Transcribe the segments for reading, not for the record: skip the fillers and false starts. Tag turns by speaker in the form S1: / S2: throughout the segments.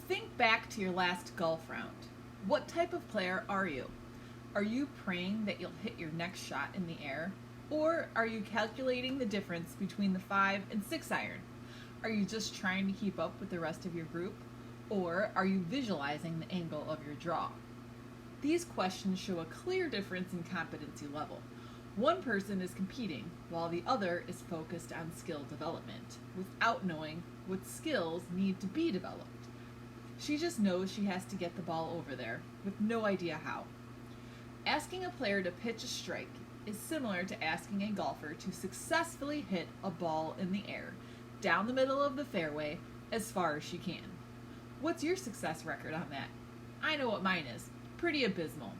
S1: Think back to your last golf round. What type of player are you? Are you praying that you'll hit your next shot in the air? Or are you calculating the difference between the 5 and 6 iron? Are you just trying to keep up with the rest of your group? Or are you visualizing the angle of your draw? These questions show a clear difference in competency level. One person is competing while the other is focused on skill development without knowing what skills need to be developed. She just knows she has to get the ball over there with no idea how. Asking a player to pitch a strike is similar to asking a golfer to successfully hit a ball in the air down the middle of the fairway as far as she can. What's your success record on that? I know what mine is. Pretty abysmal.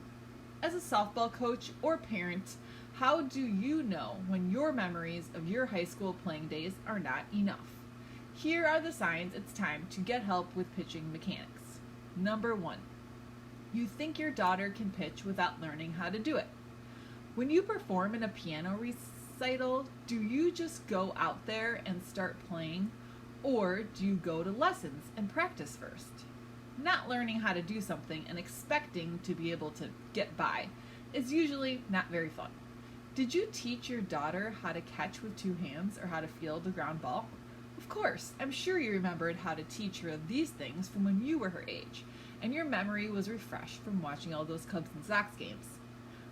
S1: As a softball coach or parent, how do you know when your memories of your high school playing days are not enough? Here are the signs it's time to get help with pitching mechanics. Number 1, you think your daughter can pitch without learning how to do it. When you perform in a piano recital, do you just go out there and start playing, or do you go to lessons and practice first? Not learning how to do something and expecting to be able to get by is usually not very fun. Did you teach your daughter how to catch with 2 hands or how to field a ground ball? Of course, I'm sure you remembered how to teach her these things from when you were her age, and your memory was refreshed from watching all those Cubs and Sox games.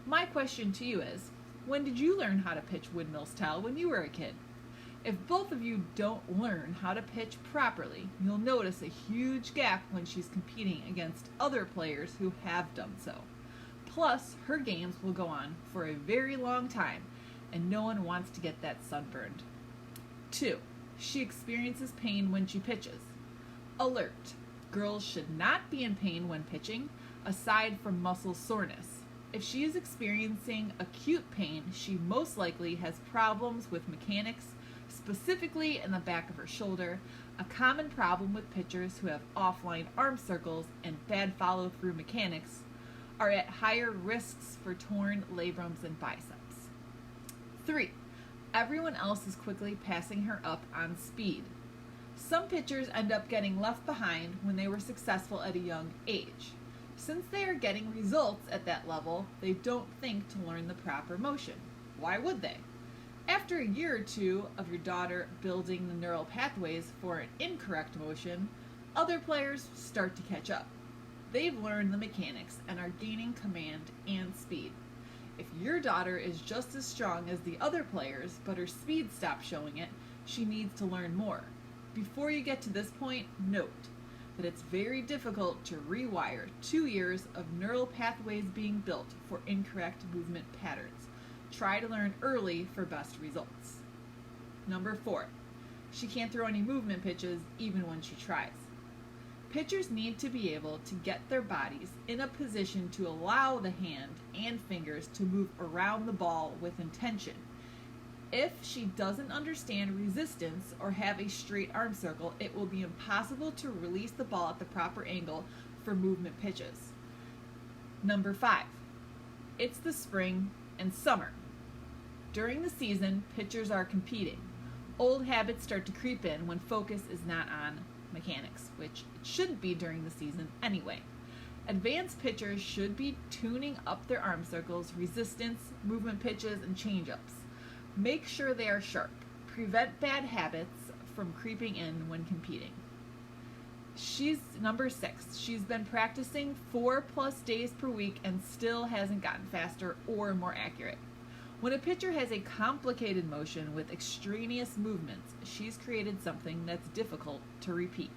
S1: My question to you is, when did you learn how to pitch Windmill Style when you were a kid? If both of you don't learn how to pitch properly, you'll notice a huge gap when she's competing against other players who have done so. Plus, her games will go on for a very long time, and no one wants to get that sunburned. 2, she experiences pain when she pitches. Alert! Girls should not be in pain when pitching, aside from muscle soreness. If she is experiencing acute pain, she most likely has problems with mechanics, specifically in the back of her shoulder. A common problem with pitchers who have offline arm circles and bad follow-through mechanics are at higher risks for torn labrums and biceps. 3, everyone else is quickly passing her up on speed. Some pitchers end up getting left behind when they were successful at a young age. Since they are getting results at that level, they don't think to learn the proper motion. Why would they? After a year or 2 of your daughter building the neural pathways for an incorrect motion, other players start to catch up. They've learned the mechanics and are gaining command and speed. If your daughter is just as strong as the other players, but her speed stops showing it, she needs to learn more. Before you get to this point, note that it's very difficult to rewire 2 years of neural pathways being built for incorrect movement patterns. Try to learn early for best results. Number 4, she can't throw any movement pitches even when she tries. Pitchers need to be able to get their bodies in a position to allow the hand and fingers to move around the ball with intention. If she doesn't understand resistance or have a straight arm circle, it will be impossible to release the ball at the proper angle for movement pitches. Number 5, it's the spring and summer. During the season, pitchers are competing. Old habits start to creep in when focus is not on mechanics, which it shouldn't be during the season anyway. Advanced pitchers should be tuning up their arm circles, resistance, movement pitches, and changeups. Make sure they are sharp. Prevent bad habits from creeping in when competing. Number 6. She's been practicing 4+ days per week and still hasn't gotten faster or more accurate. When a pitcher has a complicated motion with extraneous movements, she's created something that's difficult to repeat.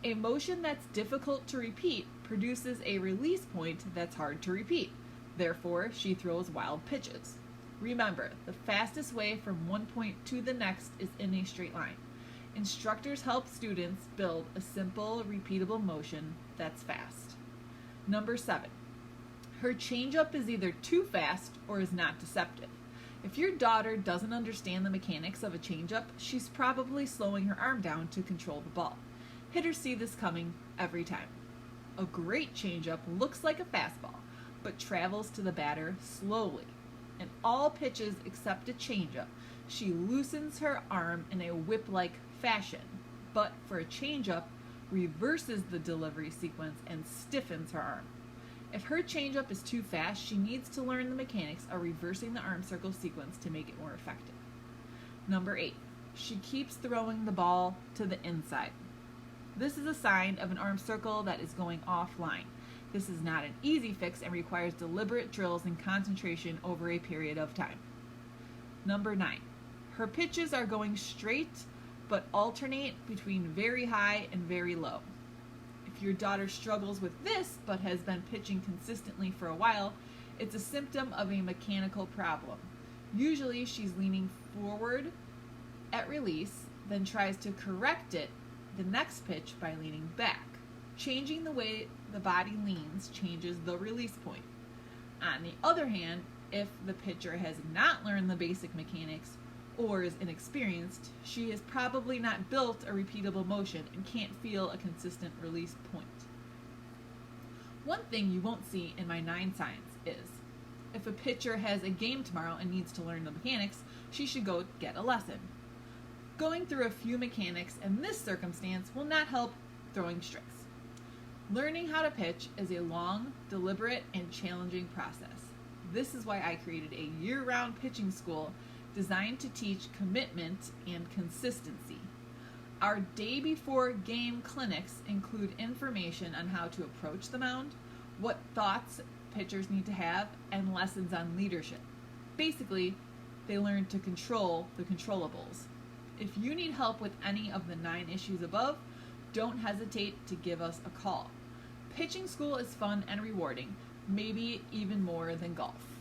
S1: A motion that's difficult to repeat produces a release point that's hard to repeat. Therefore, she throws wild pitches. Remember, the fastest way from one point to the next is in a straight line. Instructors help students build a simple, repeatable motion that's fast. Number 7. Her changeup is either too fast or is not deceptive. If your daughter doesn't understand the mechanics of a changeup, she's probably slowing her arm down to control the ball. Hitters see this coming every time. A great changeup looks like a fastball, but travels to the batter slowly. In all pitches except a changeup, she loosens her arm in a whip-like fashion. But for a changeup, reverses the delivery sequence and stiffens her arm. If her changeup is too fast, she needs to learn the mechanics of reversing the arm circle sequence to make it more effective. Number 8, she keeps throwing the ball to the inside. This is a sign of an arm circle that is going offline. This is not an easy fix and requires deliberate drills and concentration over a period of time. Number 9, her pitches are going straight but alternate between very high and very low. If your daughter struggles with this but has been pitching consistently for a while, it's a symptom of a mechanical problem. Usually she's leaning forward at release, then tries to correct it the next pitch by leaning back. Changing the way the body leans changes the release point. On the other hand, if the pitcher has not learned the basic mechanics or is inexperienced, she has probably not built a repeatable motion and can't feel a consistent release point. One thing you won't see in my 9 signs is, if a pitcher has a game tomorrow and needs to learn the mechanics, she should go get a lesson. Going through a few mechanics in this circumstance will not help throwing strikes. Learning how to pitch is a long, deliberate, and challenging process. This is why I created a year-round pitching school designed to teach commitment and consistency. Our day before game clinics include information on how to approach the mound, what thoughts pitchers need to have, and lessons on leadership. Basically, they learn to control the controllables. If you need help with any of the 9 issues above, don't hesitate to give us a call. Pitching school is fun and rewarding, maybe even more than golf.